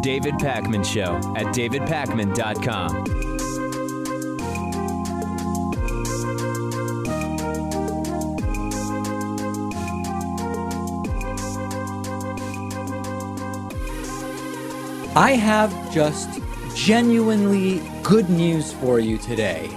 David Pakman Show at davidpakman.com. I have just genuinely good news for you today.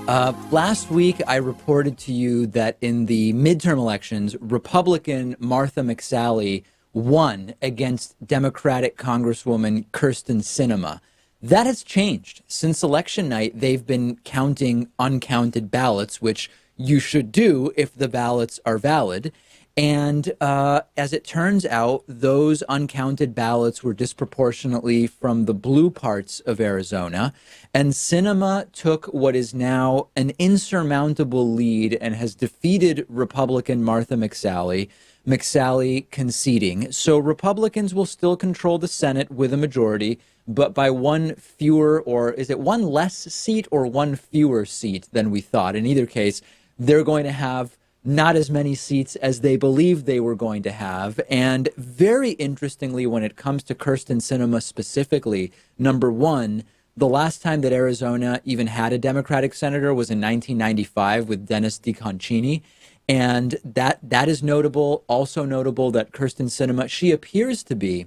Last week, I reported to you that in the midterm elections, Republican Martha McSally won against Democratic Congresswoman Kyrsten Sinema. That has changed. Since election night, they've been counting uncounted ballots, which you should do if the ballots are valid. And as it turns out, those uncounted ballots were disproportionately from the blue parts of Arizona. And Sinema took what is now an insurmountable lead and has defeated Republican Martha McSally conceding. So Republicans will still control the Senate with a majority, but by one fewer, or is it one less seat or one fewer seat than we thought? In either case, they're going to have not as many seats as they believed they were going to have. And very interestingly, when it comes to Kyrsten Sinema specifically, number one, the last time that Arizona even had a Democratic senator was in 1995 with Dennis DeConcini. And that is notable. Also notable that Kyrsten Sinema, she appears to be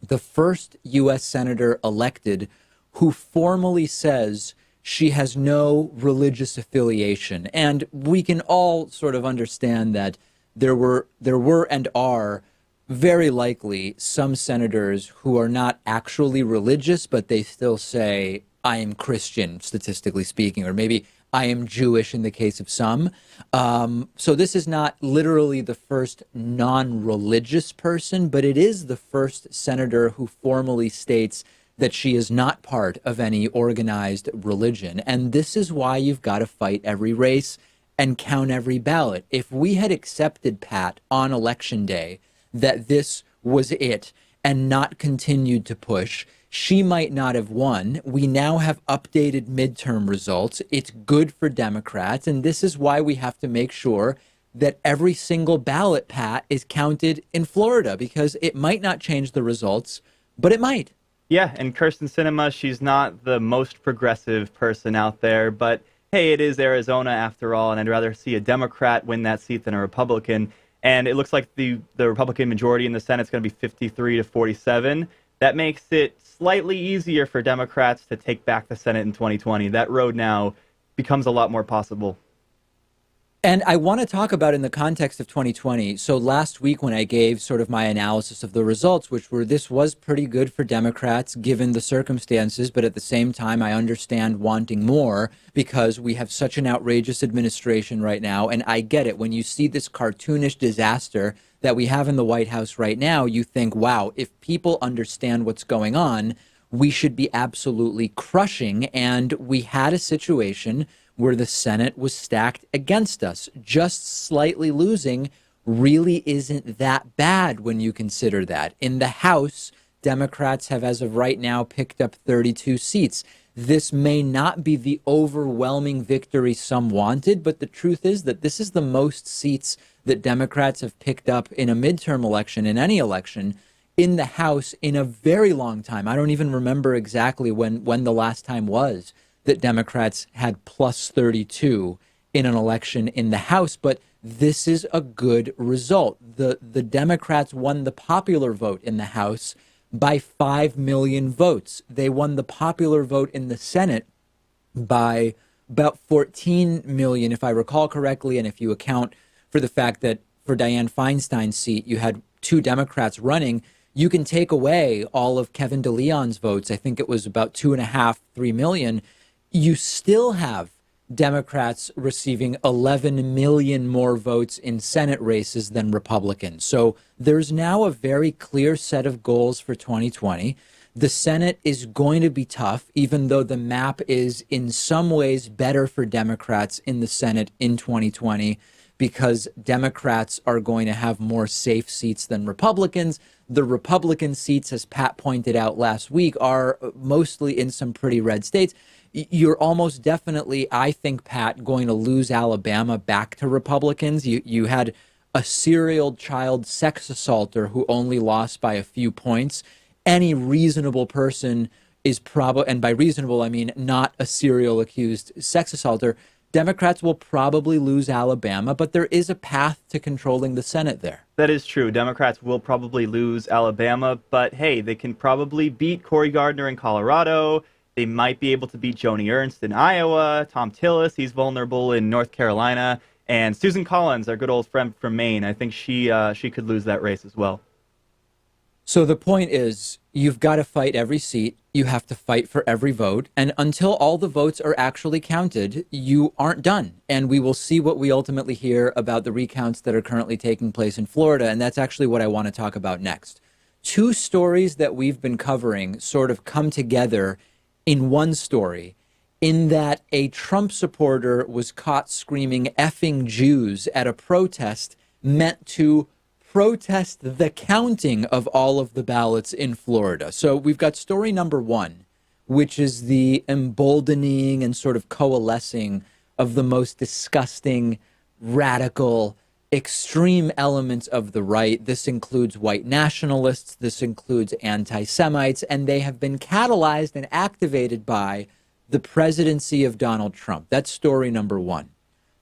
the first U.S. senator elected who formally says she has no religious affiliation. And we can all sort of understand that there were and are very likely some senators who are not actually religious, but they still say, I am Christian, statistically speaking, or maybe I am Jewish in the case of some. So this is not literally the first non-religious person, but it is the first senator who formally states that she is not part of any organized religion. And this is why you've got to fight every race and count every ballot. If we had accepted, Pat, on election day that this was it and not continued to push, she might not have won. We now have updated midterm results. It's good for Democrats. And this is why we have to make sure that every single ballot, Pat, is counted in Florida, because it might not change the results, but it might. Yeah, and Kyrsten Sinema, she's not the most progressive person out there, but hey, it is Arizona after all, and I'd rather see a Democrat win that seat than a Republican. And it looks like the Republican majority in the Senate is going to be 53 to 47. That makes it slightly easier for Democrats to take back the Senate in 2020. That road now becomes a lot more possible. And I want to talk about in the context of 2020. So last week when I gave sort of my analysis of the results, which were this was pretty good for Democrats given the circumstances, but at the same time, I understand wanting more because we have such an outrageous administration right now. And I get it. When you see this cartoonish disaster that we have in the White House right now, you think, wow, if people understand what's going on, we should be absolutely crushing. And we had a situation where the Senate was stacked against us. Just slightly losing really isn't that bad when you consider that. In the House, Democrats have, as of right now, picked up 32 seats. This may not be the overwhelming victory some wanted, but the truth is that this is the most seats that Democrats have picked up in a midterm election, in any election, in the House in a very long time. I don't even remember exactly when the last time was that Democrats had plus 32 in an election in the House, but this is a good result. The Democrats won the popular vote in the House by 5 million votes. They won the popular vote in the Senate by about 14 million, if I recall correctly, and if you account for the fact that for Dianne Feinstein's seat, you had two Democrats running, you can take away all of Kevin DeLeon's votes. I think it was about 2.5, 3 million. You still have Democrats receiving 11 million more votes in Senate races than Republicans. So there's now a very clear set of goals for 2020. The Senate is going to be tough, even though the map is in some ways better for Democrats in the Senate in 2020, because Democrats are going to have more safe seats than Republicans. The Republican seats, as Pat pointed out last week, are mostly in some pretty red states. You're almost definitely, I think, Pat, going to lose Alabama back to Republicans. You had a serial child sex assaulter who only lost by a few points any reasonable person is probably, and by reasonable, I mean not a serial accused sex assaulter, Democrats will probably lose Alabama, but there is a path to controlling the Senate there. That is true. Democrats will probably lose Alabama, but hey, they can probably beat Cory Gardner in Colorado. They might be able to beat Joni Ernst in Iowa, Tom Tillis, he's vulnerable in North Carolina, and Susan Collins, our good old friend from Maine. I think she could lose that race as well. So the point is, you've got to fight every seat. You have to fight for every vote. And until all the votes are actually counted, you aren't done. And we will see what we ultimately hear about the recounts that are currently taking place in Florida. And that's actually what I want to talk about next. Two stories that we've been covering sort of come together in one story, in that a Trump supporter was caught screaming "effing Jews" at a protest meant to protest the counting of all of the ballots in Florida. So we've got story number one, which is the emboldening and sort of coalescing of the most disgusting, radical, extreme elements of the right. This includes white nationalists, this includes anti-Semites, and they have been catalyzed and activated by the presidency of Donald Trump. That's story number one.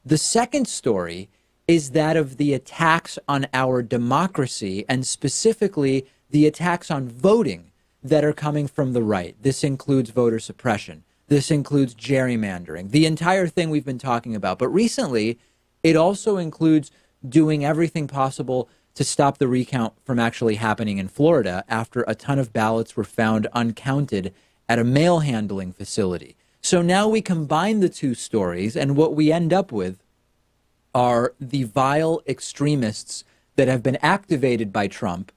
The second story is that of the attacks on our democracy, and specifically the attacks on voting that are coming from the right. This includes voter suppression. This includes gerrymandering, the entire thing we've been talking about. But recently, it also includes doing everything possible to stop the recount from actually happening in Florida after a ton of ballots were found uncounted at a mail handling facility. So now we combine the two stories, and what we end up with are the vile extremists that have been activated by Trump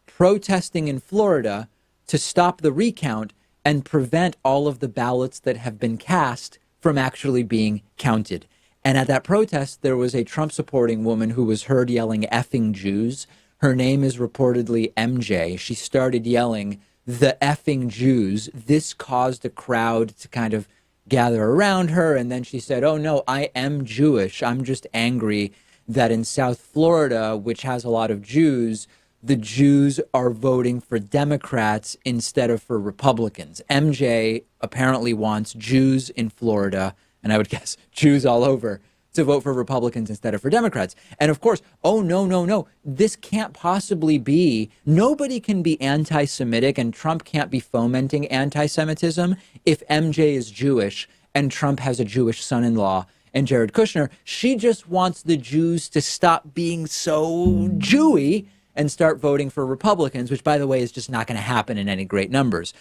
protesting in Florida to stop the recount and prevent all of the ballots that have been cast from actually being counted. And at that protest, there was a Trump-supporting woman who was heard yelling "effing Jews." Her name is reportedly MJ. She started yelling "the effing Jews." This caused a crowd to kind of gather around her, and then she said, "Oh no, I am Jewish. I'm just angry that in South Florida, which has a lot of Jews, the Jews are voting for Democrats instead of for Republicans." MJ apparently wants Jews in Florida, and I would guess Jews all over, to vote for Republicans instead of for Democrats. And of course, oh, no, this can't possibly be. Nobody can be anti-Semitic, and Trump can't be fomenting anti-Semitism if MJ is Jewish and Trump has a Jewish son-in-law and Jared Kushner. She just wants the Jews to stop being so Jewy and start voting for Republicans, which, by the way, is just not going to happen in any great numbers.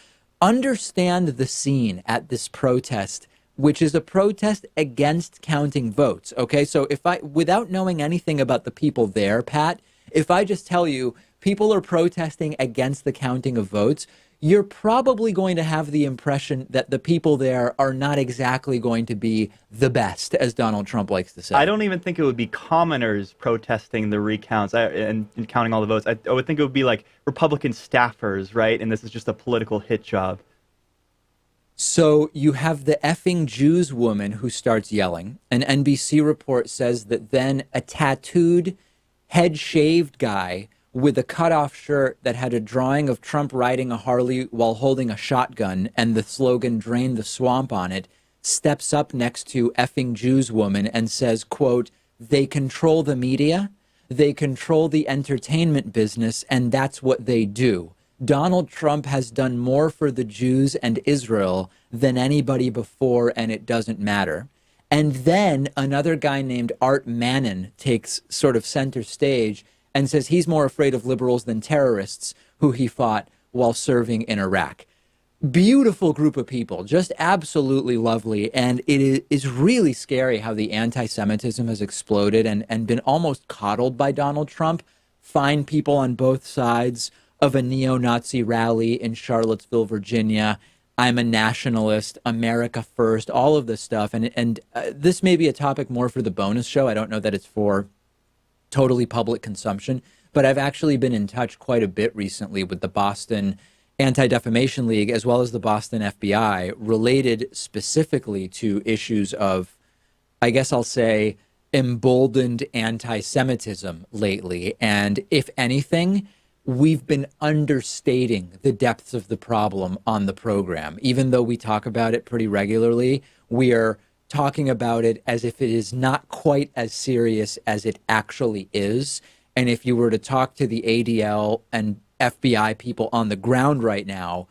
Understand the scene at this protest, which is a protest against counting votes. Okay, so without knowing anything about the people there, Pat, if I just tell you people are protesting against the counting of votes, you're probably going to have the impression that the people there are not exactly going to be the best, as Donald Trump likes to say. I don't even think it would be commoners protesting the recounts and counting all the votes. I would think it would be like Republican staffers, right? And this is just a political hit job. So you have the effing Jews woman who starts yelling. An NBC report says that then a tattooed, head-shaved guy with a cutoff shirt that had a drawing of Trump riding a Harley while holding a shotgun and the slogan "Drain the Swamp" on it steps up next to effing Jews woman and says, quote, "They control the media, they control the entertainment business, and that's what they do. Donald Trump has done more for the Jews and Israel than anybody before, and it doesn't matter." And then another guy named Art Manin takes sort of center stage and says he's more afraid of liberals than terrorists who he fought while serving in Iraq. Beautiful group of people, just absolutely lovely. And it is really scary how the anti-Semitism has exploded and been almost coddled by Donald Trump. Find people on both sides of a neo-Nazi rally in Charlottesville, Virginia. I'm a nationalist, America first, all of this stuff. And this may be a topic more for the bonus show. I don't know that it's for totally public consumption, but I've actually been in touch quite a bit recently with the Boston Anti-Defamation League as well as the Boston FBI related specifically to issues of, I guess I'll say, emboldened anti-Semitism lately. And if anything, we've been understating the depths of the problem on the program. Even though we talk about it pretty regularly, we are talking about it as if it is not quite as serious as it actually is. And if you were to talk to the ADL and FBI people on the ground right now,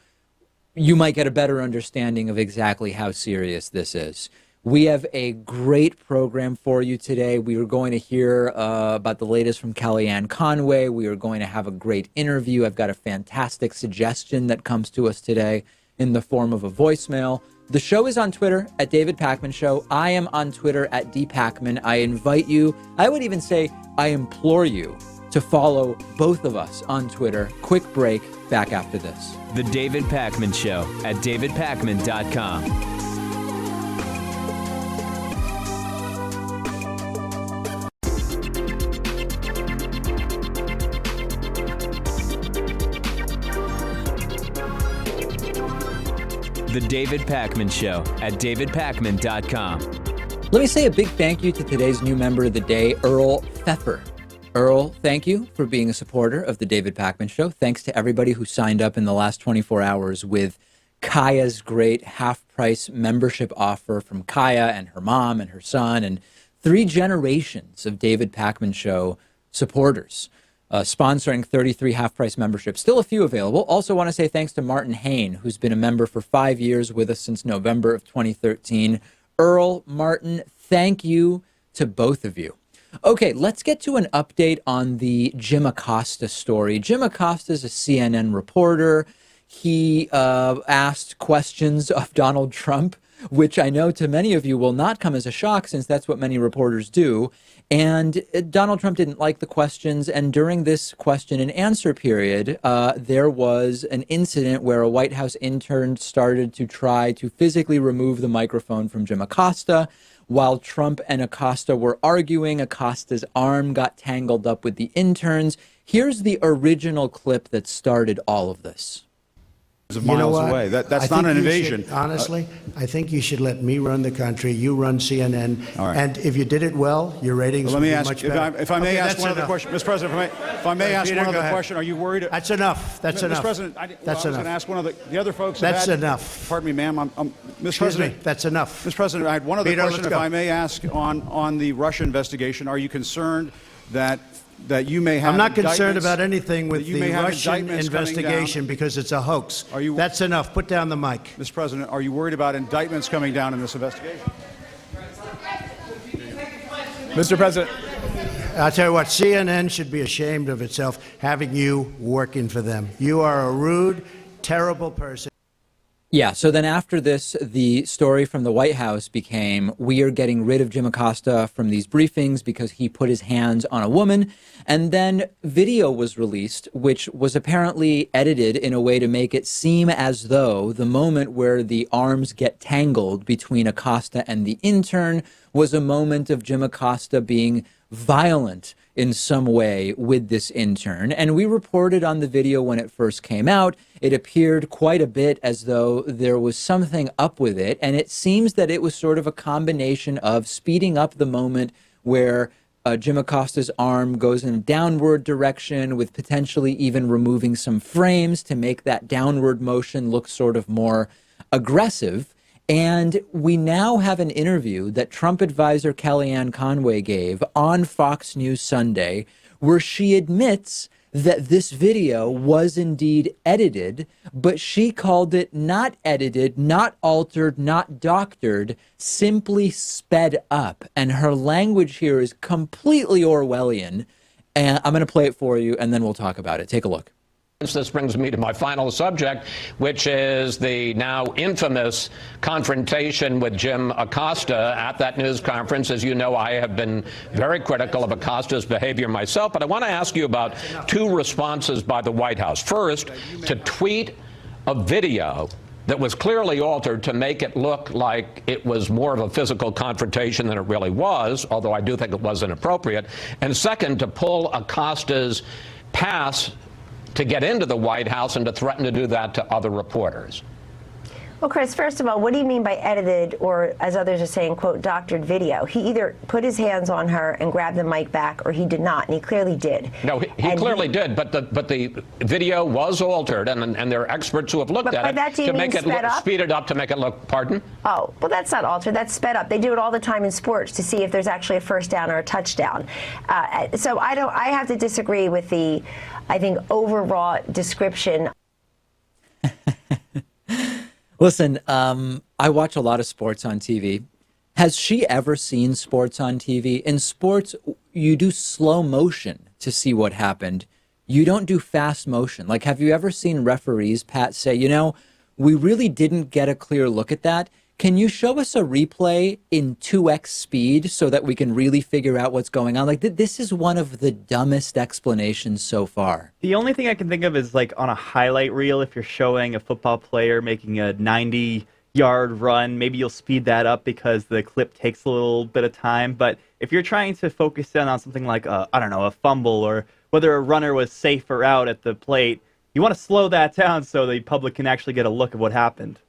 you might get a better understanding of exactly how serious this is. We have a great program for you today. We are going to hear about the latest from Kellyanne Conway. We are going to have a great interview. I've got a fantastic suggestion that comes to us today in the form of a voicemail. The show is on Twitter at David Pakman Show. I am on Twitter at dpakman. I invite you, I would even say I implore you to follow both of us on Twitter. Quick break, back after this. The David Pakman Show at davidpakman.com. The David Pakman Show at davidpakman.com. Let me say a big thank you to today's new member of the day, Earl Pfeffer. Earl, thank you for being a supporter of the David Pakman Show. Thanks to everybody who signed up in the last 24 hours with Kaya's great half-price membership offer from Kaya and her mom and her son and 3 generations of David Pakman Show supporters. Sponsoring 33 half-price memberships. Still a few available. Also want to say thanks to Martin Hain, who's been a member for 5 years with us since November of 2013. Earl, Martin, thank you to both of you. Okay, let's get to an update on the Jim Acosta story. Jim Acosta is a CNN reporter. He asked questions of Donald Trump, which I know to many of you will not come as a shock since that's what many reporters do. And Donald Trump didn't like the questions. And during this question and answer period, there was an incident where a White House intern started to try to physically remove the microphone from Jim Acosta. While Trump and Acosta were arguing, Acosta's arm got tangled up with the interns. Here's the original clip that started all of this. Miles away. That's not an invasion. Honestly, I think you should let me run the country. You run CNN. All right. And if you did it well, your ratings would be much better. If I may ask one other question, Mr. President, if I may ask one other question, are you worried? That's enough. That's enough. Mr. President, I was going to ask one of the other folks. That's enough. Pardon me, ma'am. Mr. President, that's enough. Mr. President, I had one other question, if I may ask, on the Russia investigation. Are you concerned that you may have? I'm not concerned about anything with the Russian investigation because it's a hoax. That's enough. Put down the mic. Mr. President, are you worried about indictments coming down in this investigation? Mr. President. I'll tell you what, CNN should be ashamed of itself having you working for them. You are a rude, terrible person. Yeah, so then after this, the story from the White House became, we are getting rid of Jim Acosta from these briefings because he put his hands on a woman. And then video was released, which was apparently edited in a way to make it seem as though the moment where the arms get tangled between Acosta and the intern was a moment of Jim Acosta being violent in some way with this intern. And we reported on the video when it first came out. It appeared quite a bit as though there was something up with it. And it seems that it was sort of a combination of speeding up the moment where Jim Acosta's arm goes in a downward direction with potentially even removing some frames to make that downward motion look sort of more aggressive. And we now have an interview that Trump advisor Kellyanne Conway gave on Fox News Sunday, where she admits that this video was indeed edited, but she called it not edited, not altered, not doctored, simply sped up. And her language here is completely Orwellian. And I'm going to play it for you, and then we'll talk about it. Take a look. This brings me to my final subject, which is the now infamous confrontation with Jim Acosta at that news conference. As you know, I have been very critical of Acosta's behavior myself, but I want to ask you about 2 responses by the White House. First, to tweet a video that was clearly altered to make it look like it was more of a physical confrontation than it really was, although I do think it was inappropriate. And second, to pull Acosta's pass to get into the White House and to threaten to do that to other reporters. Well, Chris, first of all, what do you mean by edited, or as others are saying, quote, doctored video? He either put his hands on her and grabbed the mic back, or he did not, and he clearly did. No, he clearly did, but the video was altered, and there are experts who have looked at it to make it speed it up to make it look. Pardon? Oh, well, that's not altered. That's sped up. They do it all the time in sports to see if there's actually a first down or a touchdown. So I have to disagree with the, I think, overwrought description. Listen, I watch a lot of sports on TV. Has she ever seen sports on TV? In sports, you do slow motion to see what happened. You don't do fast motion. Like, have you ever seen referees, Pat, say, you know, we really didn't get a clear look at that. Can you show us a replay in 2x speed so that we can really figure out what's going on? Like, this is one of the dumbest explanations so far. The only thing I can think of is like on a highlight reel, if you're showing a football player making a 90-yard run, maybe you'll speed that up because the clip takes a little bit of time. But if you're trying to focus in on something like, I don't know, a fumble or whether a runner was safe or out at the plate, you want to slow that down so the public can actually get a look at what happened.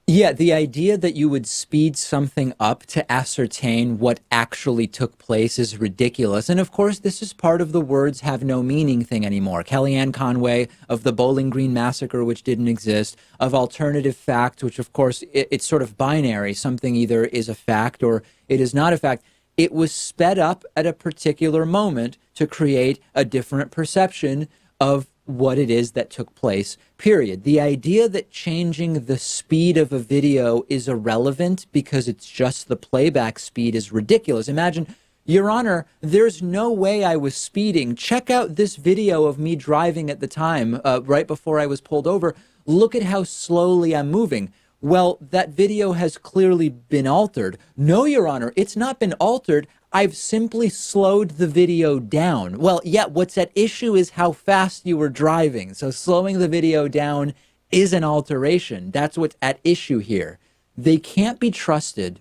Yeah, the idea that you would speed something up to ascertain what actually took place is ridiculous. And of course, this is part of the words have no meaning thing anymore. Kellyanne Conway of the Bowling Green Massacre, which didn't exist, of alternative fact, which of course it's sort of binary. Something either is a fact or it is not a fact. It was sped up at a particular moment to create a different perception of what it is that took place, period. The idea that changing the speed of a video is irrelevant because it's just the playback speed is ridiculous. Imagine, Your Honor, there's no way I was speeding. Check out this video of me driving at the time, right before I was pulled over. Look at how slowly I'm moving. Well, that video has clearly been altered. No, Your Honor, it's not been altered. I've simply slowed the video down. Well, yeah, what's at issue is how fast you were driving. So slowing the video down is an alteration. That's what's at issue here. They can't be trusted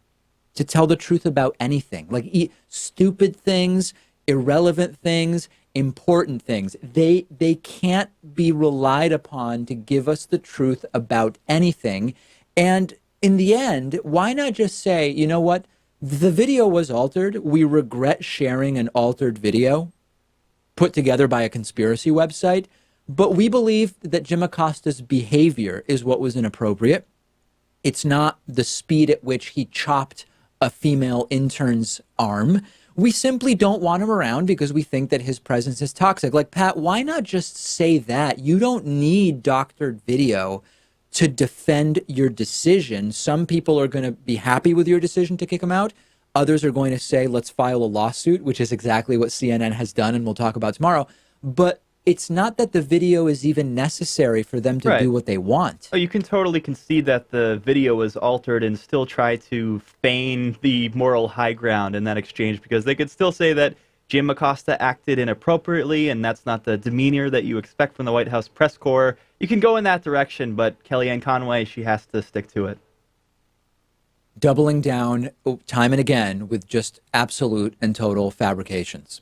to tell the truth about anything, like stupid things, irrelevant things, important things. They can't be relied upon to give us the truth about anything. And in the end, why not just say, you know what? The video was altered. We regret sharing an altered video put together by a conspiracy website, but we believe that Jim Acosta's behavior is what was inappropriate. It's not the speed at which he chopped a female intern's arm. We simply don't want him around because we think that his presence is toxic. Like, Pat, why not just say that? You don't need doctored video to defend your decision. Some people are going to be happy with your decision to kick him out. Others are going to say, let's file a lawsuit, which is exactly what CNN has done and we'll talk about tomorrow. But it's not that the video is even necessary for them to do what they want. Oh, you can totally concede that the video was altered and still try to feign the moral high ground in that exchange, because they could still say that Jim Acosta acted inappropriately, and that's not the demeanor that you expect from the White House press corps. You can go in that direction, but Kellyanne Conway, she has to stick to it. Doubling down time and again with just absolute and total fabrications.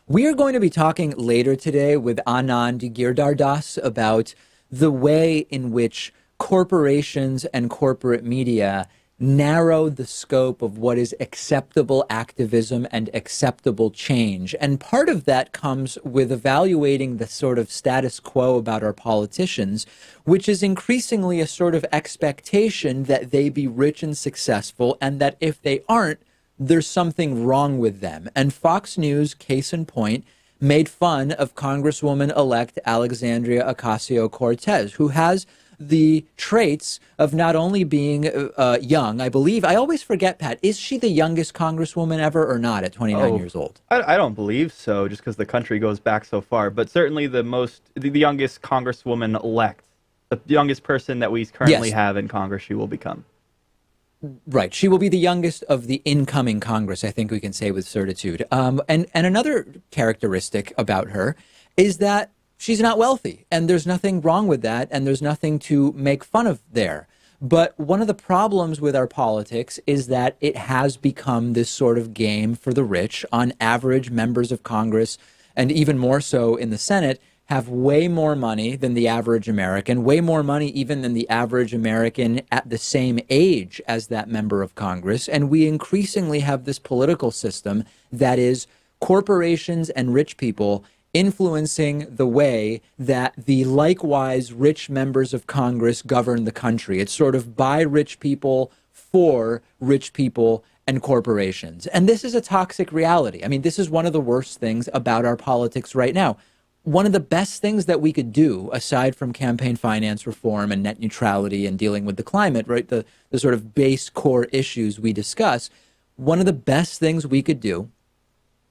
We are going to be talking later today with Anand Giridharadas about the way in which corporations and corporate media narrowed the scope of what is acceptable activism and acceptable change. And part of that comes with evaluating the sort of status quo about our politicians, which is increasingly a sort of expectation that they be rich and successful, and that if they aren't, there's something wrong with them. And Fox News, case in point, made fun of Congresswoman-elect Alexandria Ocasio-Cortez, who has the traits of not only being young, I believe. I always forget, Pat, is she the youngest congresswoman ever or not at 29 years old? I don't believe so, just because the country goes back so far. But certainly the youngest congresswoman-elect, the youngest person that we currently have in Congress, she will become. Right. She will be the youngest of the incoming Congress, I think we can say with certitude. And another characteristic about her is that she's not wealthy, and there's nothing wrong with that, and there's nothing to make fun of there. But one of the problems with our politics is that it has become this sort of game for the rich. On average, members of Congress, and even more so in the Senate, have way more money than the average American, way more money even than the average American at the same age as that member of Congress. And we increasingly have this political system that is corporations and rich people influencing the way that the likewise rich members of Congress govern the country. It's sort of by rich people, for rich people and corporations. And this is a toxic reality. I mean, this is one of the worst things about our politics right now. One of the best things that we could do, aside from campaign finance reform and net neutrality and dealing with the climate, right, the sort of base core issues we discuss, one of the best things we could do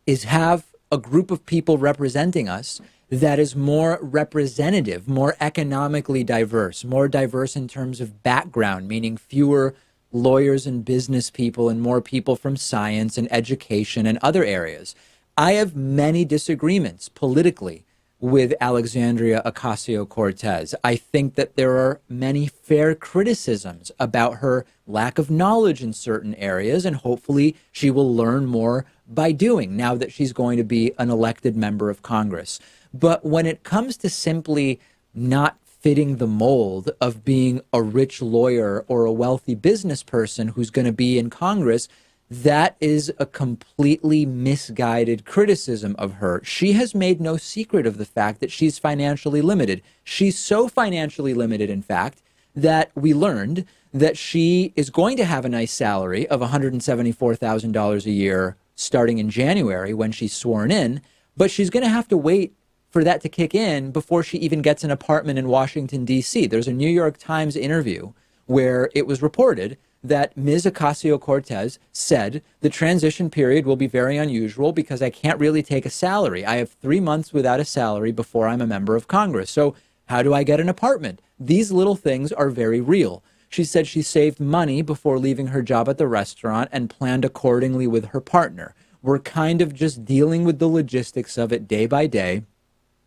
is have a group of people representing us that is more representative, more economically diverse, more diverse in terms of background, meaning fewer lawyers and business people and more people from science and education and other areas. I have many disagreements politically with Alexandria Ocasio-Cortez. I think that there are many fair criticisms about her lack of knowledge in certain areas, and hopefully she will learn more by doing now that she's going to be an elected member of Congress. But when it comes to simply not fitting the mold of being a rich lawyer or a wealthy business person who's going to be in Congress, that is a completely misguided criticism of her. She has made no secret of the fact that she's financially limited. She's so financially limited, in fact, that we learned that she is going to have a nice salary of $174,000 a year starting in January when she's sworn in, but she's going to have to wait for that to kick in before she even gets an apartment in Washington, D.C. There's a New York Times interview where it was reported that Ms. Ocasio-Cortez said the transition period will be very unusual because I can't really take a salary. I have 3 months without a salary before I'm a member of Congress. So how do I get an apartment? These little things are very real. She said she saved money before leaving her job at the restaurant and planned accordingly with her partner. We're kind of just dealing with the logistics of it day by day,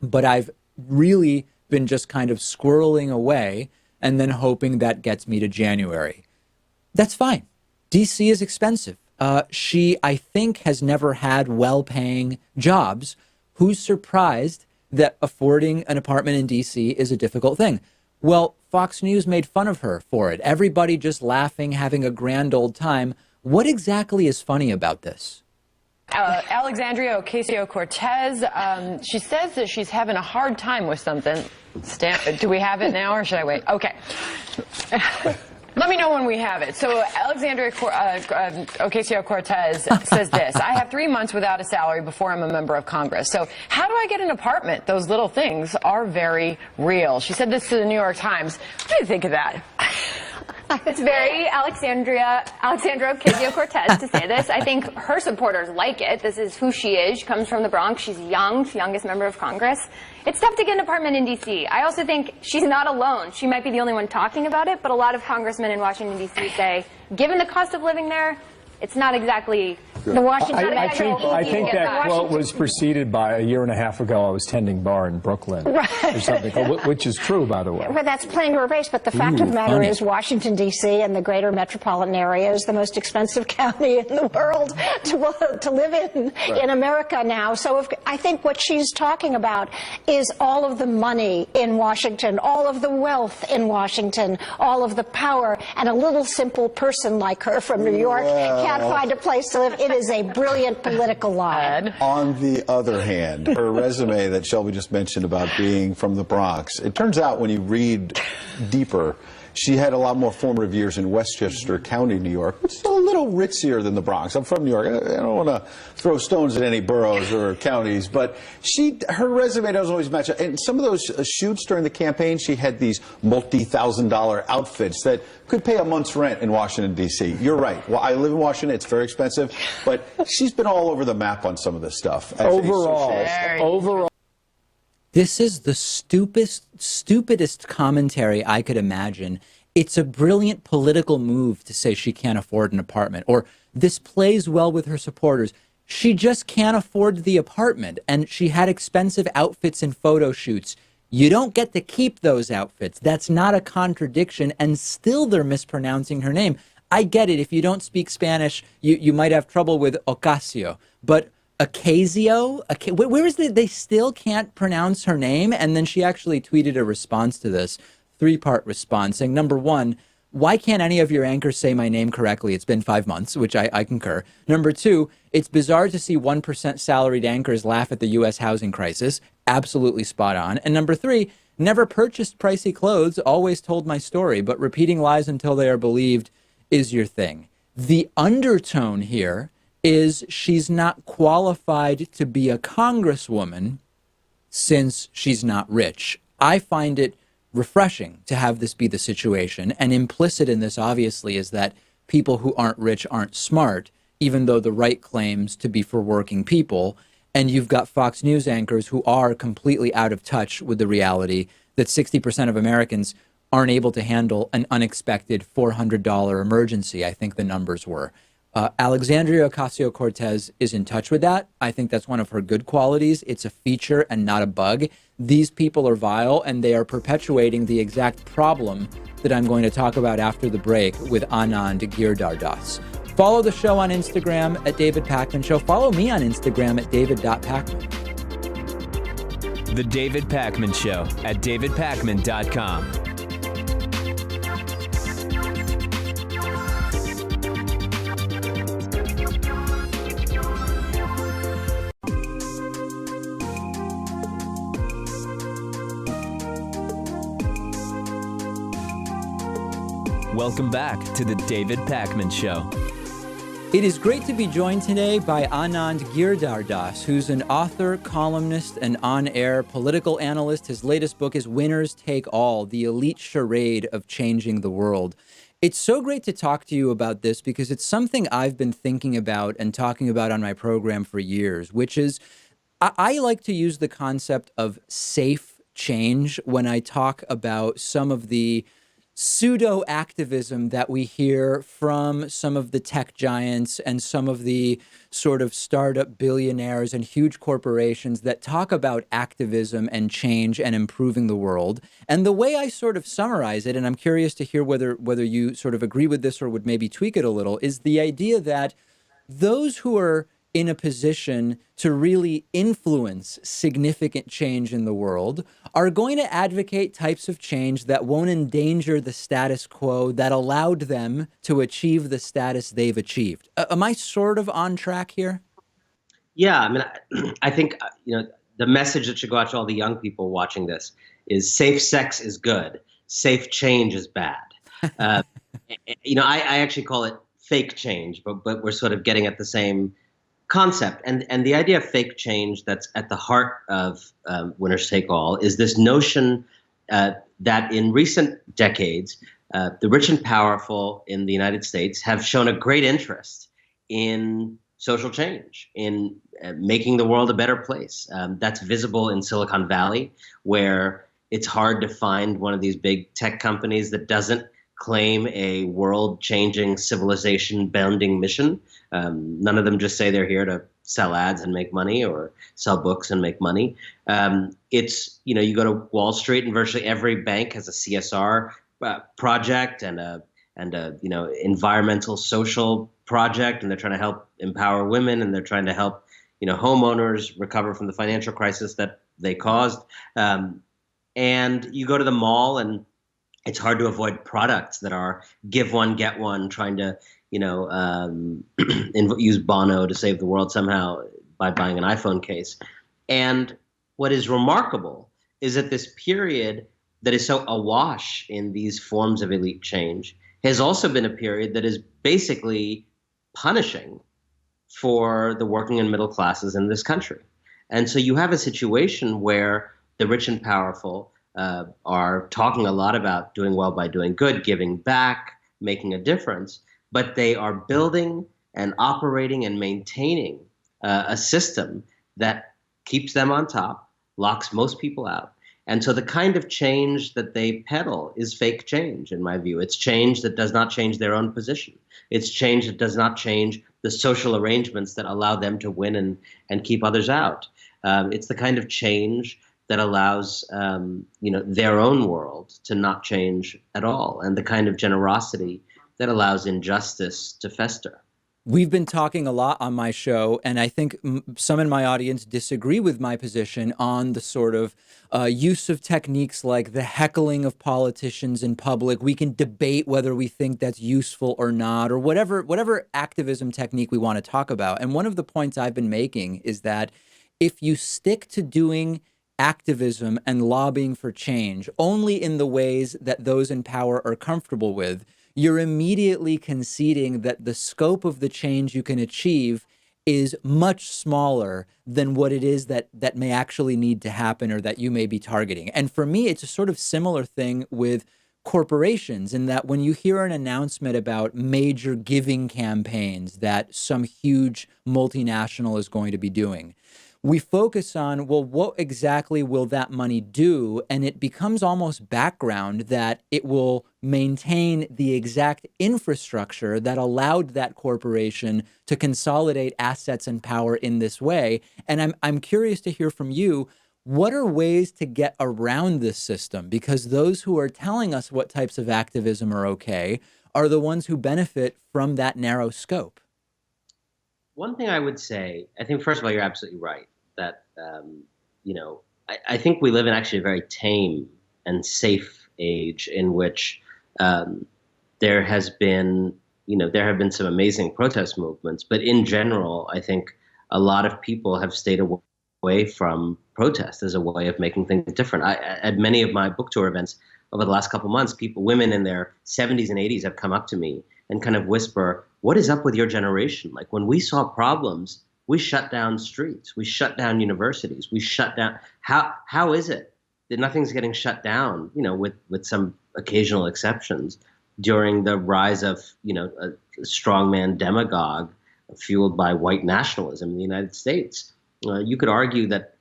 but I've really been just kind of squirreling away and then hoping that gets me to January. That's fine. D.C. is expensive. She, I think, has never had well-paying jobs. Who's surprised that affording an apartment in D.C. is a difficult thing? Well, Fox News made fun of her for it. Everybody just laughing, having a grand old time. What exactly is funny about this? Alexandria Ocasio-Cortez, she says that she's having a hard time with something. Do we have it now, or should I wait? Okay. Let me know when we have it. So Alexandria Ocasio-Cortez says this: I have 3 months without a salary before I'm a member of Congress. So how do I get an apartment? Those little things are very real. She said this to the New York Times. What do you think of that? It's very Alexandra Ocasio-Cortez to say this. I think her supporters like it. This is who she is. She comes from the Bronx. She's young, she's the youngest member of Congress. It's tough to get an apartment in D.C. I also think she's not alone. She might be the only one talking about it, but a lot of congressmen in Washington, D.C. say, given the cost of living there, it's not exactly the Washington. I think that quote was preceded by a year and a half ago. I was tending bar in Brooklyn, or something, which is true, by the way. Well, that's playing to her base, but the fact of the matter is Washington, D.C. and the greater metropolitan area is the most expensive county in the world to live in America now. So I think what she's talking about is all of the money in Washington, all of the wealth in Washington, all of the power, and a little simple person like her from New York can't find a place to live. It is a brilliant political lie. On the other hand, her resume that Shelby just mentioned about being from the Bronx, it turns out when you read deeper, she had a lot more formative years in Westchester County, New York, which is a little ritzier than the Bronx. I'm from New York. I don't want to throw stones at any boroughs or counties, but her resume doesn't always match up. And some of those shoots during the campaign, she had these multi-$1,000 outfits that could pay a month's rent in Washington, D.C. You're right. Well, I live in Washington. It's very expensive, but she's been all over the map on some of this stuff. Overall. This is the stupidest commentary I could imagine. It's a brilliant political move to say she can't afford an apartment, or this plays well with her supporters. She just can't afford the apartment, and she had expensive outfits and photo shoots. You don't get to keep those outfits. That's not a contradiction, and still they're mispronouncing her name. I get it. If you don't speak Spanish, you might have trouble with Ocasio, but Where is they still can't pronounce her name? And then she actually tweeted a response to this, 3-part response, saying, number one, why can't any of your anchors say my name correctly? It's been 5 months, which I concur. Number two, it's bizarre to see 1% salaried anchors laugh at the U.S. housing crisis. Absolutely spot on. And number three, never purchased pricey clothes, always told my story, but repeating lies until they are believed is your thing. The undertone here is she's not qualified to be a congresswoman since she's not rich. I find it refreshing to have this be the situation. And implicit in this, obviously, is that people who aren't rich aren't smart, even though the right claims to be for working people. And you've got Fox News anchors who are completely out of touch with the reality that 60% of Americans aren't able to handle an unexpected $400 emergency, I think the numbers were. Alexandria Ocasio-Cortez is in touch with that. I think that's one of her good qualities. It's a feature and not a bug. These people are vile, and they are perpetuating the exact problem that I'm going to talk about after the break with Anand Giridharadas. Follow the show on Instagram at David Pakman Show. Follow me on Instagram at david.pakman. The David Pakman Show at davidpakman.com. Welcome back to the David Pakman Show. It is great to be joined today by Anand Giridharadas, who's an author, columnist, and on-air political analyst. His latest book is Winners Take All, the elite charade of changing the world. It's so great to talk to you about this because it's something I've been thinking about and talking about on my program for years, which is I like to use the concept of safe change when I talk about some of the pseudo-activism that we hear from some of the tech giants and some of the sort of startup billionaires and huge corporations that talk about activism and change and improving the world. And the way I sort of summarize it, and I'm curious to hear whether you sort of agree with this or would maybe tweak it a little, is the idea that those who are in a position to really influence significant change in the world are going to advocate types of change that won't endanger the status quo that allowed them to achieve the status they've achieved. Am I sort of on track here? Yeah, I mean, I think, the message that should go out to all the young people watching this is safe sex is good. Safe change is bad. I actually call it fake change, but we're sort of getting at the same concept. And the idea of fake change that's at the heart of Winners Take All is this notion that in recent decades, the rich and powerful in the United States have shown a great interest in social change, in making the world a better place. That's visible in Silicon Valley, where it's hard to find one of these big tech companies that doesn't claim a world-changing, civilization-bounding mission. None of them just say they're here to sell ads and make money or sell books and make money. It's, you go to Wall Street and virtually every bank has a CSR project and a environmental social project, and they're trying to help empower women, and they're trying to help, homeowners recover from the financial crisis that they caused. And you go to the mall and it's hard to avoid products that are give one, get one, trying to, use Bono to save the world somehow by buying an iPhone case. And what is remarkable is that this period that is so awash in these forms of elite change has also been a period that is basically punishing for the working and middle classes in this country. And so you have a situation where the rich and powerful are talking a lot about doing well by doing good, giving back, making a difference, but they are building and operating and maintaining a system that keeps them on top, locks most people out. And so the kind of change that they peddle is fake change, in my view. It's change that does not change their own position. It's change that does not change the social arrangements that allow them to win and keep others out. It's the kind of change that allows their own world to not change at all, and the kind of generosity that allows injustice to fester. We've been talking a lot on my show, and I think some in my audience disagree with my position on the sort of use of techniques like the heckling of politicians in public. We can debate whether we think that's useful or not, or whatever activism technique we want to talk about. And one of the points I've been making is that if you stick to doing activism and lobbying for change only in the ways that those in power are comfortable with, you're immediately conceding that the scope of the change you can achieve is much smaller than what it is that may actually need to happen or that you may be targeting. And for me, it's a sort of similar thing with corporations, in that when you hear an announcement about major giving campaigns that some huge multinational is going to be doing, we focus on, well, what exactly will that money do? And it becomes almost background that it will maintain the exact infrastructure that allowed that corporation to consolidate assets and power in this way. And I'm curious to hear from you, what are ways to get around this system? Because those who are telling us what types of activism are okay are the ones who benefit from that narrow scope. One thing I would say, I think, first of all, you're absolutely right. That, I think we live in actually a very tame and safe age in which there have been some amazing protest movements. But in general, I think a lot of people have stayed away from protest as a way of making things different. At many of my book tour events over the last couple of months, women in their 70s and 80s have come up to me and kind of whisper, "What is up with your generation? Like, when we saw problems, we shut down streets, we shut down universities, we shut down. How is it that nothing's getting shut down, with some occasional exceptions, during the rise of, a strongman demagogue fueled by white nationalism in the United States?" You could argue that,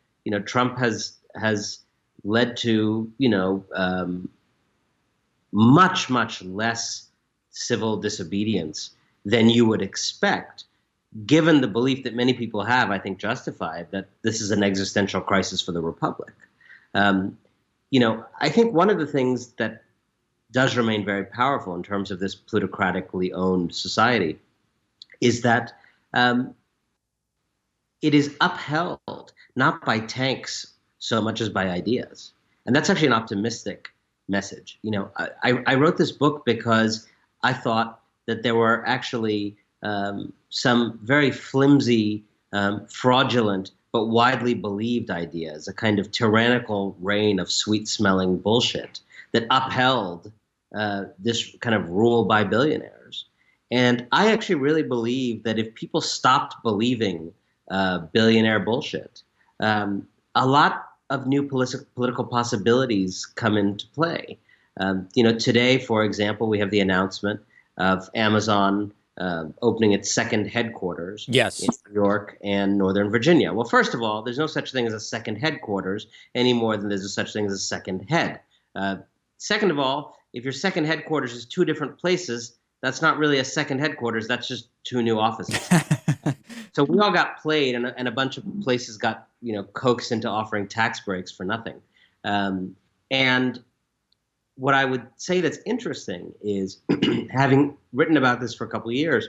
Trump has led to, much, much less civil disobedience than you would expect, given the belief that many people have, I think justified, that this is an existential crisis for the republic. I think one of the things that does remain very powerful in terms of this plutocratically owned society is that it is upheld not by tanks so much as by ideas. And that's actually an optimistic message. I wrote this book because I thought that there were actually some very flimsy, fraudulent, but widely believed ideas, a kind of tyrannical reign of sweet-smelling bullshit that upheld this kind of rule by billionaires. And I actually really believe that if people stopped believing billionaire bullshit, a lot of new political possibilities come into play. Today, for example, we have the announcement of Amazon opening its second headquarters in New York and Northern Virginia. Well, first of all, there's no such thing as a second headquarters any more than there's a such thing as a second head. Second of all, if your second headquarters is two different places, that's not really a second headquarters. That's just two new offices. So we all got played, and a bunch of places got coaxed into offering tax breaks for nothing. And what I would say that's interesting is, having written about this for a couple of years,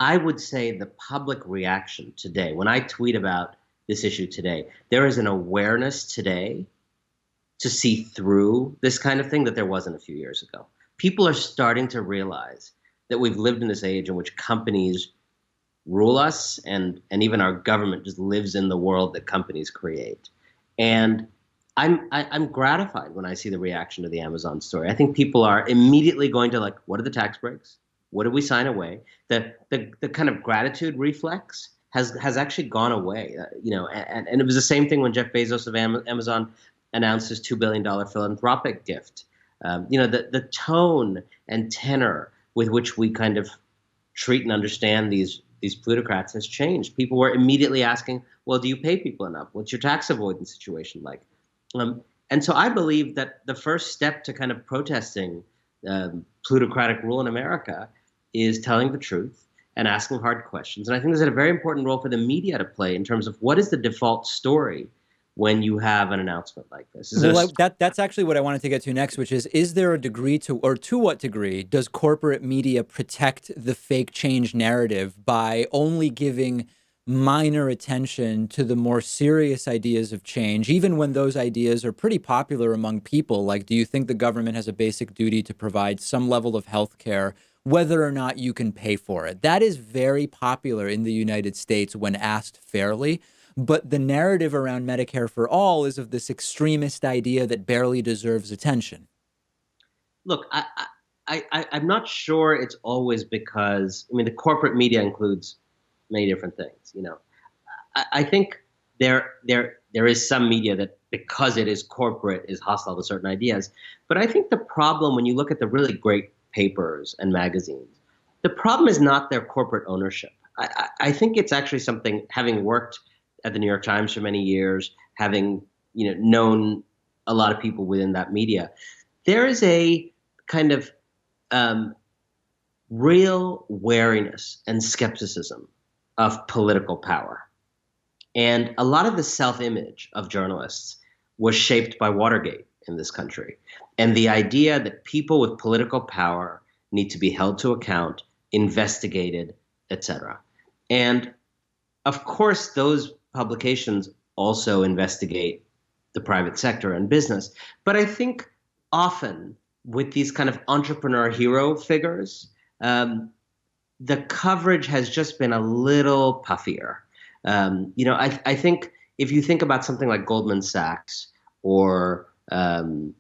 I would say the public reaction today, when I tweet about this issue today, there is an awareness today to see through this kind of thing that there wasn't a few years ago. People are starting to realize that we've lived in this age in which companies rule us, and even our government just lives in the world that companies create. And I'm gratified when I see the reaction to the Amazon story. I think people are immediately going to, like, what are the tax breaks? What did we sign away? The kind of gratitude reflex has actually gone away. And it was the same thing when Jeff Bezos of Amazon announced his $2 billion philanthropic gift. The tone and tenor with which we kind of treat and understand these plutocrats has changed. People were immediately asking, well, do you pay people enough? What's your tax avoidance situation like? And so I believe that the first step to kind of protesting plutocratic rule in America is telling the truth and asking hard questions. And I think there's a very important role for the media to play in terms of what is the default story when you have an announcement like this. Well, that's actually what I wanted to get to next, which is there a degree to, or to what degree, does corporate media protect the fake change narrative by only giving minor attention to the more serious ideas of change, even when those ideas are pretty popular among people? Like, do you think the government has a basic duty to provide some level of health care, whether or not you can pay for it? That is very popular in the United States when asked fairly. But the narrative around Medicare for all is of this extremist idea that barely deserves attention. Look, I'm not sure it's always because, I mean, the corporate media includes many different things. You know, I think there is some media that, because it is corporate, is hostile to certain ideas. But I think the problem, when you look at the really great papers and magazines, the problem is not their corporate ownership. I think it's actually something, having worked at the New York Times for many years, having known a lot of people within that media, there is a kind of real wariness and skepticism of political power. And a lot of the self-image of journalists was shaped by Watergate in this country. And the idea that people with political power need to be held to account, investigated, etc. And of course, those publications also investigate the private sector and business. But I think often with these kind of entrepreneur hero figures, the coverage has just been a little puffier. I think if you think about something like Goldman Sachs or Facebook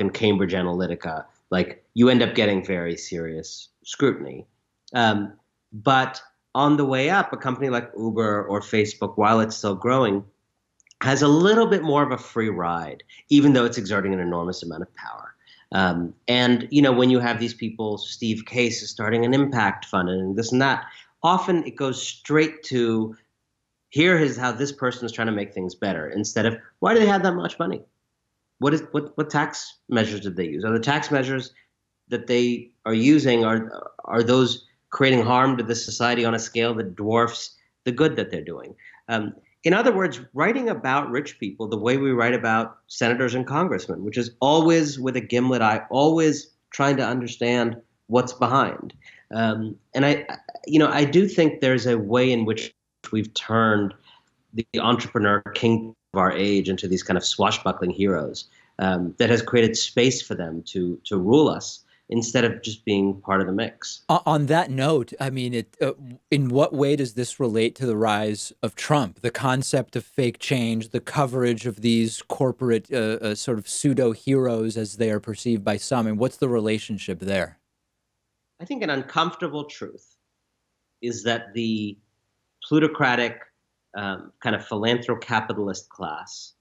and Cambridge Analytica, like, you end up getting very serious scrutiny. But on the way up, a company like Uber or Facebook, while it's still growing, has a little bit more of a free ride, even though it's exerting an enormous amount of power. And when you have these people, Steve Case is starting an impact fund and this and that, often it goes straight to, here is how this person is trying to make things better, instead of, why do they have that much money? What tax measures did they use? Are the tax measures that they are using, are those creating harm to the society on a scale that dwarfs the good that they're doing? In other words, writing about rich people the way we write about senators and congressmen, which is always with a gimlet eye, always trying to understand what's behind. And I do think there's a way in which we've turned the entrepreneur king of our age into these kind of swashbuckling heroes that has created space for them to rule us, instead of just being part of the mix. On that note, I mean, in what way does this relate to the rise of Trump? The concept of fake change, the coverage of these corporate sort of pseudo heroes as they are perceived by some, and what's the relationship there? I think an uncomfortable truth is that the plutocratic kind of philanthro-capitalist class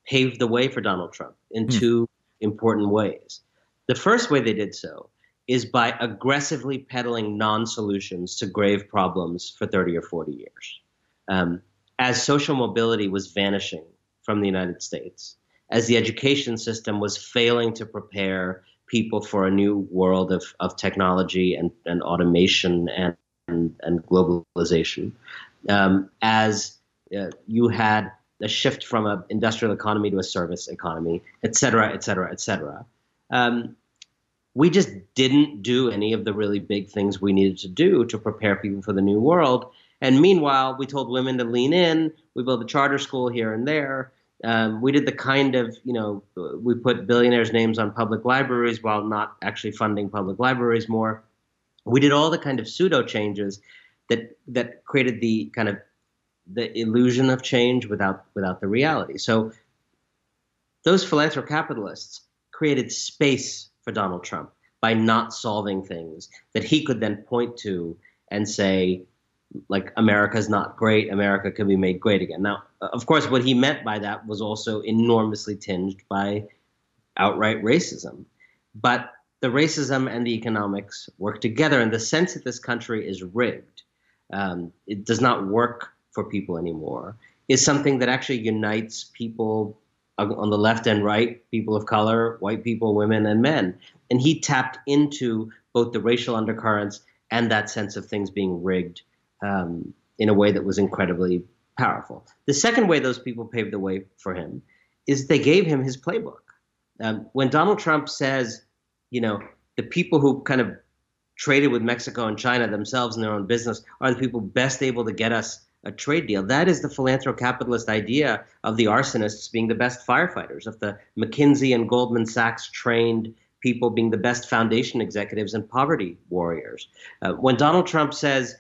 paved the way for Donald Trump in two important ways. The first way they did so is by aggressively peddling non-solutions to grave problems for 30 or 40 years. As social mobility was vanishing from the United States, as the education system was failing to prepare people for a new world of technology and automation and globalization, as you had a shift from an industrial economy to a service economy, et cetera, et cetera, et cetera. We just didn't do any of the really big things we needed to do to prepare people for the new world. And meanwhile, we told women to lean in. We built a charter school here and there. We did the kind of, we put billionaires' names on public libraries while not actually funding public libraries more. We did all the kind of pseudo changes that created the kind of the illusion of change without the reality. So those philanthro-capitalists created space for Donald Trump by not solving things that he could then point to and say, like, America's not great, America can be made great again. Now, of course, what he meant by that was also enormously tinged by outright racism. But the racism and the economics work together, in the sense that this country is rigged. It does not work for people anymore, is something that actually unites people on the left and right, people of color, white people, women, and men. And he tapped into both the racial undercurrents and that sense of things being rigged in a way that was incredibly powerful. The second way those people paved the way for him is they gave him his playbook. When Donald Trump says, the people who kind of traded with Mexico and China themselves in their own business are the people best able to get us a trade deal. That is the philanthro-capitalist idea of the arsonists being the best firefighters, of the McKinsey and Goldman Sachs trained people being the best foundation executives and poverty warriors. When Donald Trump says,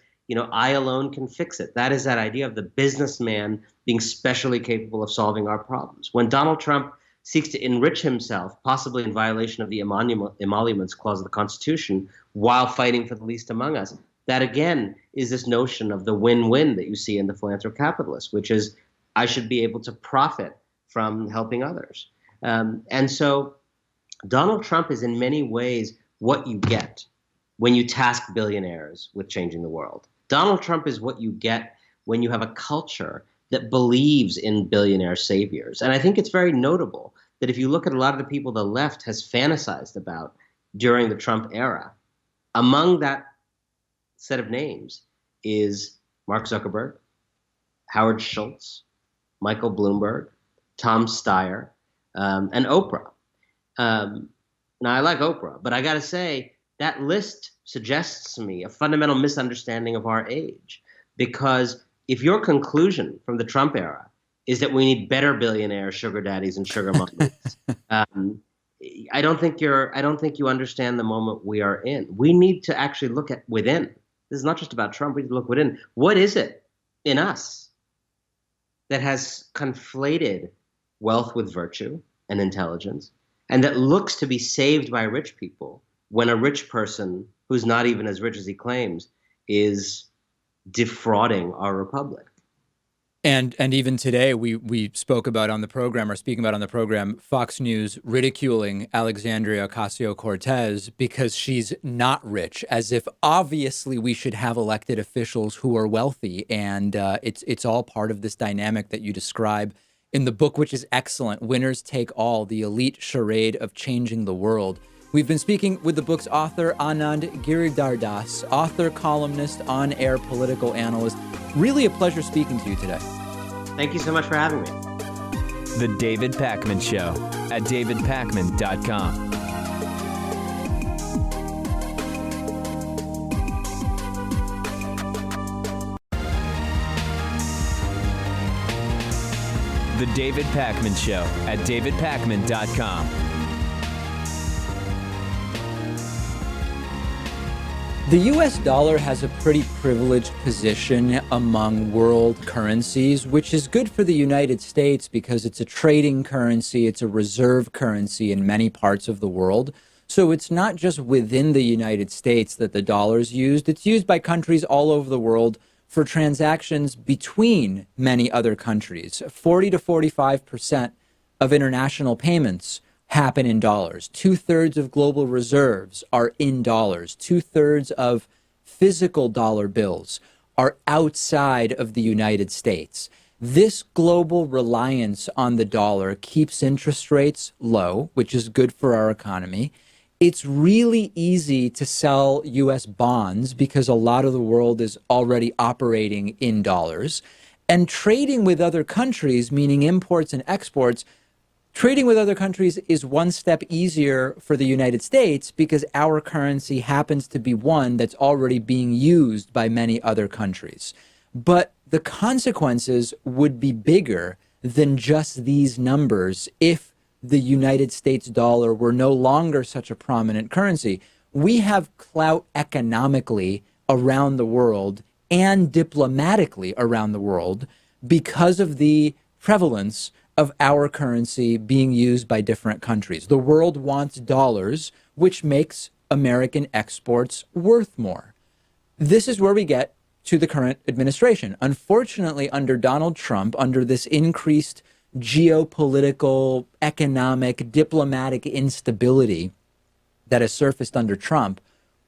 I alone can fix it, that is that idea of the businessman being specially capable of solving our problems. When Donald Trump seeks to enrich himself, possibly in violation of the emoluments clause of the Constitution, while fighting for the least among us, that again is this notion of the win-win that you see in the philanthro-capitalist, which is I should be able to profit from helping others. And so Donald Trump is in many ways what you get when you task billionaires with changing the world. Donald Trump is what you get when you have a culture that believes in billionaire saviors. And I think it's very notable that if you look at a lot of the people the left has fantasized about during the Trump era, among that set of names is Mark Zuckerberg, Howard Schultz, Michael Bloomberg, Tom Steyer, and Oprah. Now, I like Oprah, but I got to say, that list suggests to me a fundamental misunderstanding of our age. Because if your conclusion from the Trump era is that we need better billionaire sugar daddies and sugar mummies, I don't think you understand the moment we are in. We need to actually look at within. This is not just about Trump. We need to look within. What is it in us that has conflated wealth with virtue and intelligence, and that looks to be saved by rich people when a rich person who's not even as rich as he claims is defrauding our republic? And even today, we spoke about on the program, or speaking about on the program, Fox News ridiculing Alexandria Ocasio-Cortez because she's not rich, as if obviously we should have elected officials who are wealthy. And it's all part of this dynamic that you describe in the book, which is excellent. Winners Take All, the elite charade of changing the world. We've been speaking with the book's author, Anand Giridharadas, author, columnist, on-air political analyst. Really a pleasure speaking to you today. Thank you so much for having me. The David Pakman Show at davidpakman.com. The David Pakman Show at davidpakman.com. The U.S. dollar has a pretty privileged position among world currencies, which is good for the United States because it's a trading currency, it's a reserve currency in many parts of the world. So it's not just within the United States that the dollar is used, it's used by countries all over the world for transactions between many other countries. 40 to 45% of international payments happen in dollars. 2/3 of global reserves are in dollars. 2/3 of physical dollar bills are outside of the United States. This global reliance on the dollar keeps interest rates low, which is good for our economy. It's really easy to sell U.S. bonds because a lot of the world is already operating in dollars. And trading with other countries, meaning imports and exports, trading with other countries is one step easier for the United States because our currency happens to be one that's already being used by many other countries. But the consequences would be bigger than just these numbers if the United States dollar were no longer such a prominent currency. We have clout economically around the world and diplomatically around the world because of the prevalence of our currency being used by different countries. The world wants dollars, which makes American exports worth more. This is where we get to the current administration. Unfortunately, under Donald Trump, under this increased geopolitical, economic, diplomatic instability that has surfaced under Trump,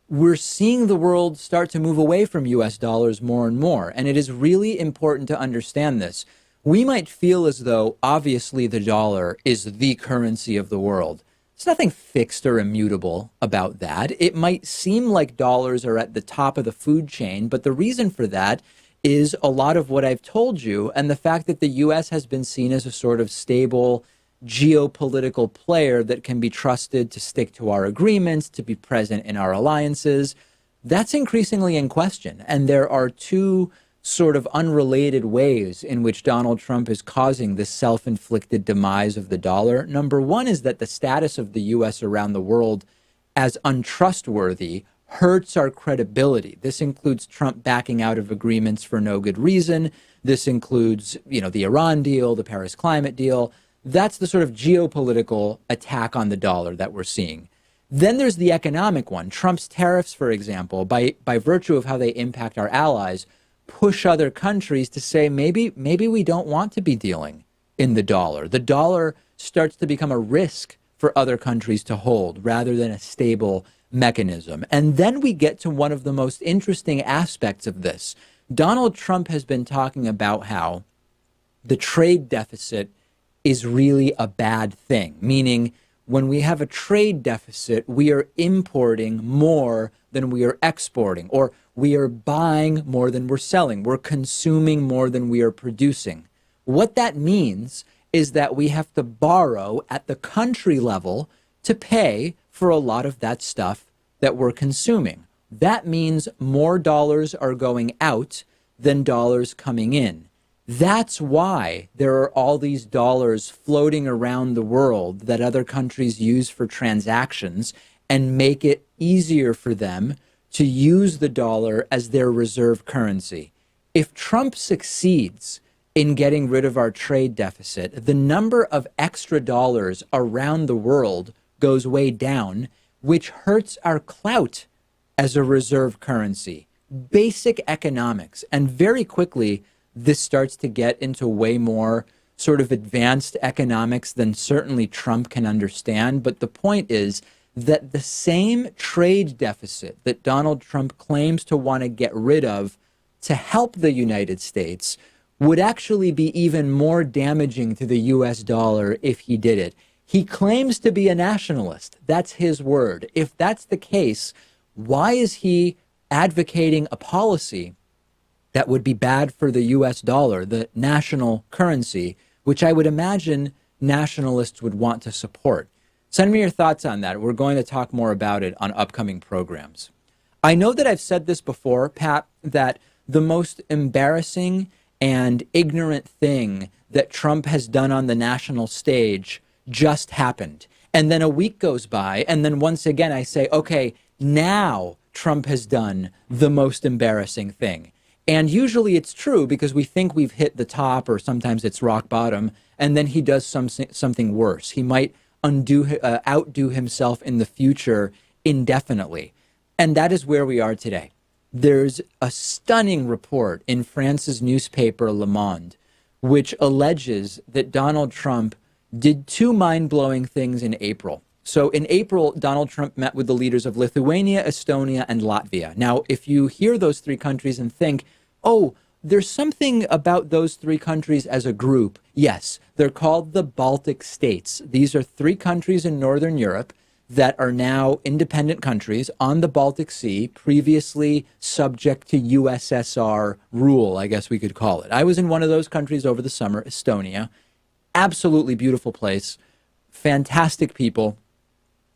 we're seeing the world start to move away from U.S. dollars more and more. And it is really important to understand this. We might feel as though, obviously, the dollar is the currency of the world. There's nothing fixed or immutable about that. It might seem like dollars are at the top of the food chain, but the reason for that is a lot of what I've told you, and the fact that the U.S. has been seen as a sort of stable geopolitical player that can be trusted to stick to our agreements, to be present in our alliances, that's increasingly in question. And there are two sort of unrelated ways in which Donald Trump is causing this self-inflicted demise of the dollar. Number one is that the status of the U.S. around the world as untrustworthy hurts our credibility. This includes Trump backing out of agreements for no good reason. This includes, the Iran deal, the Paris climate deal. That's the sort of geopolitical attack on the dollar that we're seeing. Then there's the economic one. Trump's tariffs, for example, by virtue of how they impact our allies, push other countries to say, maybe we don't want to be dealing in the dollar. The dollar starts to become a risk for other countries to hold rather than a stable mechanism. And then we get to one of the most interesting aspects of this. Donald Trump has been talking about how the trade deficit is really a bad thing, meaning when we have a trade deficit, we are importing more than we are exporting, or we are buying more than we're selling. We're consuming more than we are producing. What that means is that we have to borrow at the country level to pay for a lot of that stuff that we're consuming. That means more dollars are going out than dollars coming in. That's why there are all these dollars floating around the world that other countries use for transactions and make it easier for them to use the dollar as their reserve currency. If Trump succeeds in getting rid of our trade deficit, the number of extra dollars around the world goes way down, which hurts our clout as a reserve currency. Basic economics. And very quickly, this starts to get into way more sort of advanced economics than certainly Trump can understand. But the point is that the same trade deficit that Donald Trump claims to want to get rid of to help the United States would actually be even more damaging to the U.S. dollar if he did it. He claims to be a nationalist. That's his word. If that's the case, why is he advocating a policy that would be bad for the U.S. dollar, the national currency, which I would imagine nationalists would want to support? Send me your thoughts on that. We're going to talk more about it on upcoming programs. I know that I've said this before, Pat, that the most embarrassing and ignorant thing that Trump has done on the national stage just happened. And then a week goes by, and then once again I say, okay, now Trump has done the most embarrassing thing. And usually it's true because we think we've hit the top, or sometimes it's rock bottom, and then he does something worse. He might outdo himself in the future indefinitely. And that is where we are today. There's a stunning report in France's newspaper Le Monde, which alleges that Donald Trump did two mind-blowing things in April. So in April, Donald Trump met with the leaders of Lithuania, Estonia, and Latvia. Now, if you hear those three countries and think, oh, there's something about those three countries as a group. Yes, they're called the Baltic states. These are three countries in Northern Europe that are now independent countries on the Baltic Sea, previously subject to USSR rule, I guess we could call it. I was in one of those countries over the summer, Estonia. Absolutely beautiful place, fantastic people,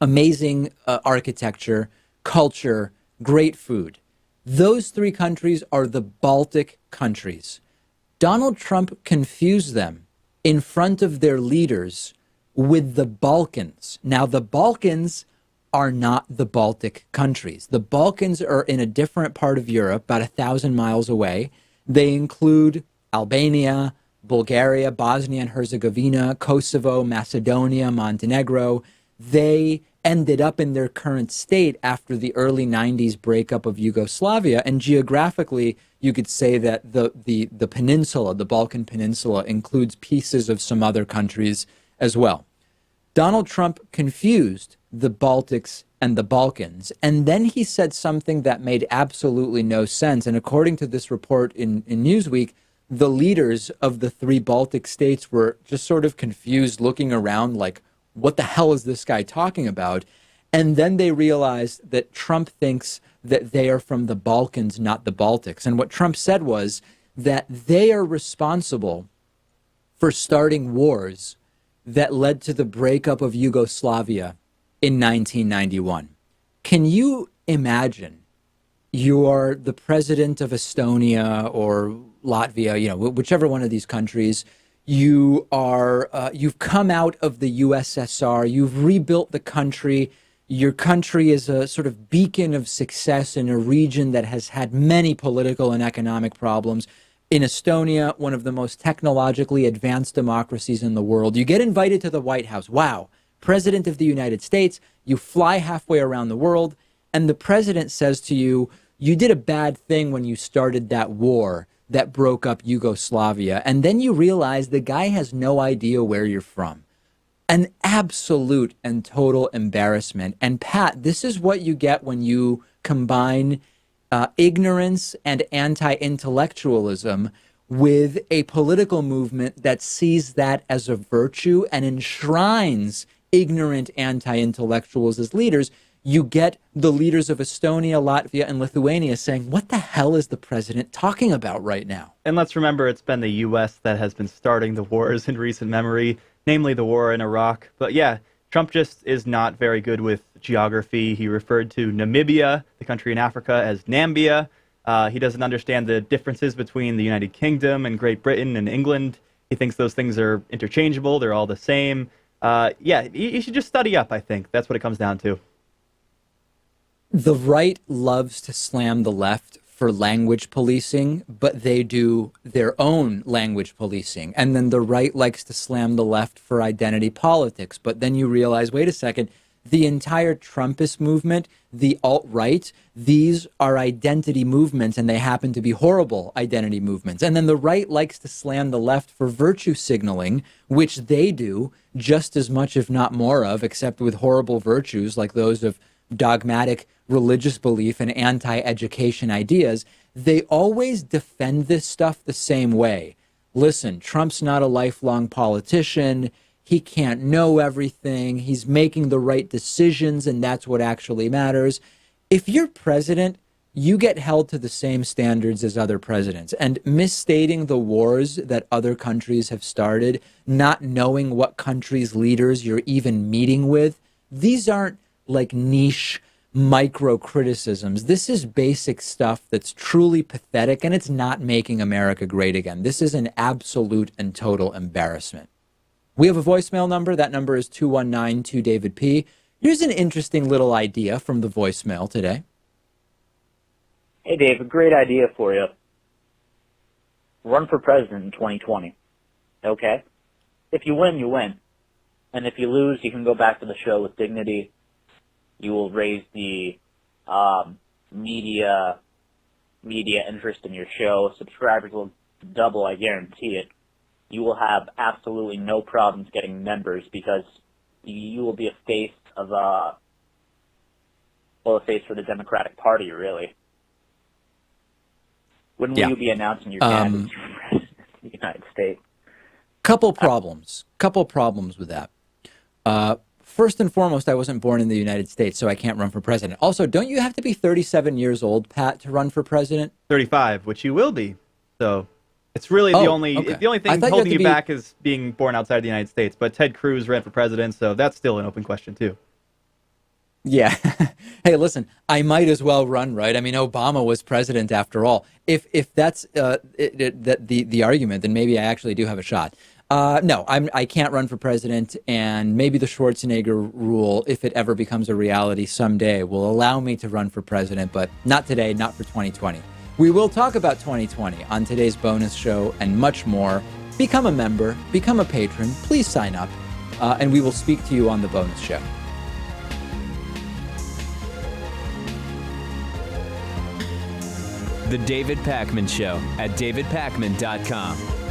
amazing architecture, culture, great food. Those three countries are the Baltic countries. Donald Trump confused them in front of their leaders with the Balkans. Now, the Balkans are not the Baltic countries. The Balkans are in a different part of Europe, about 1,000 miles away. They include Albania, Bulgaria, Bosnia and Herzegovina, Kosovo, Macedonia, Montenegro. They ended up in their current state after the early 90s breakup of Yugoslavia. And geographically, you could say that the peninsula, the Balkan Peninsula, includes pieces of some other countries as well. Donald Trump confused the Baltics and the Balkans. And then he said something that made absolutely no sense. And according to this report in Newsweek, the leaders of the three Baltic states were just sort of confused, looking around like, what the hell is this guy talking about? And then they realized that Trump thinks that they are from the Balkans, not the Baltics. And what Trump said was that they are responsible for starting wars that led to the breakup of Yugoslavia in 1991. Can you imagine you're the president of Estonia or Latvia, whichever one of these countries, you've come out of the USSR, you've rebuilt the country. Your country is a sort of beacon of success in a region that has had many political and economic problems. In Estonia, one of the most technologically advanced democracies in the world, you get invited to the White House. Wow, President of the United States, you fly halfway around the world, and the president says to you, you did a bad thing when you started that war that broke up Yugoslavia. And then you realize the guy has no idea where you're from. An absolute and total embarrassment. And Pat, this is what you get when you combine ignorance and anti-intellectualism with a political movement that sees that as a virtue and enshrines ignorant anti-intellectuals as leaders. You get the leaders of Estonia, Latvia, and Lithuania saying, what the hell is the president talking about right now? And let's remember, it's been the U.S. that has been starting the wars in recent memory, namely the war in Iraq. But yeah, Trump just is not very good with geography. He referred to Namibia, the country in Africa, as Nambia. He doesn't understand the differences between the United Kingdom and Great Britain and England. He thinks those things are interchangeable. They're all the same. Yeah, he should just study up, I think. That's what it comes down to. The right loves to slam the left for language policing, but they do their own language policing. And then the right likes to slam the left for identity politics. But then you realize, wait a second, the entire Trumpist movement, the alt-right, these are identity movements, and they happen to be horrible identity movements. And then the right likes to slam the left for virtue signaling, which they do just as much, if not more of, except with horrible virtues like those of dogmatic religious belief and anti-education ideas. They always defend this stuff the same way. Listen, Trump's not a lifelong politician. He can't know everything. He's making the right decisions, and that's what actually matters. If you're president, you get held to the same standards as other presidents. And misstating the wars that other countries have started, not knowing what countries' leaders you're even meeting with, these aren't like niche micro criticisms. This is basic stuff that's truly pathetic, and it's not making America great again. This is an absolute and total embarrassment. We have a voicemail number. That number is 219-2-DAVID-P. Here's an interesting little idea from the voicemail today. Hey, Dave, a great idea for you. Run for president in 2020. Okay? If you win, you win. And if you lose, you can go back to the show with dignity. You will raise the media interest in your show. Subscribers will double, I guarantee it. You will have absolutely no problems getting members because you will be a face of a face for the Democratic Party, really. When will you be announcing your candidacy for president of the United States? Couple problems with that. First and foremost, I wasn't born in the United States, so I can't run for president. Also, don't you have to be 37 years old, Pat, to run for president? 35, which you will be. So it's really the only thing holding you back is being born outside the United States. But Ted Cruz ran for president, so that's still an open question, too. Yeah. Hey, listen, I might as well run, right? I mean, Obama was president after all. If that's the argument, then maybe I actually do have a shot. No, I can't run for president, and maybe the Schwarzenegger rule, if it ever becomes a reality someday, will allow me to run for president, but not today, not for 2020. We will talk about 2020 on today's bonus show and much more. Become a member, become a patron, please sign up, and we will speak to you on the bonus show. The David Pakman Show at davidpakman.com.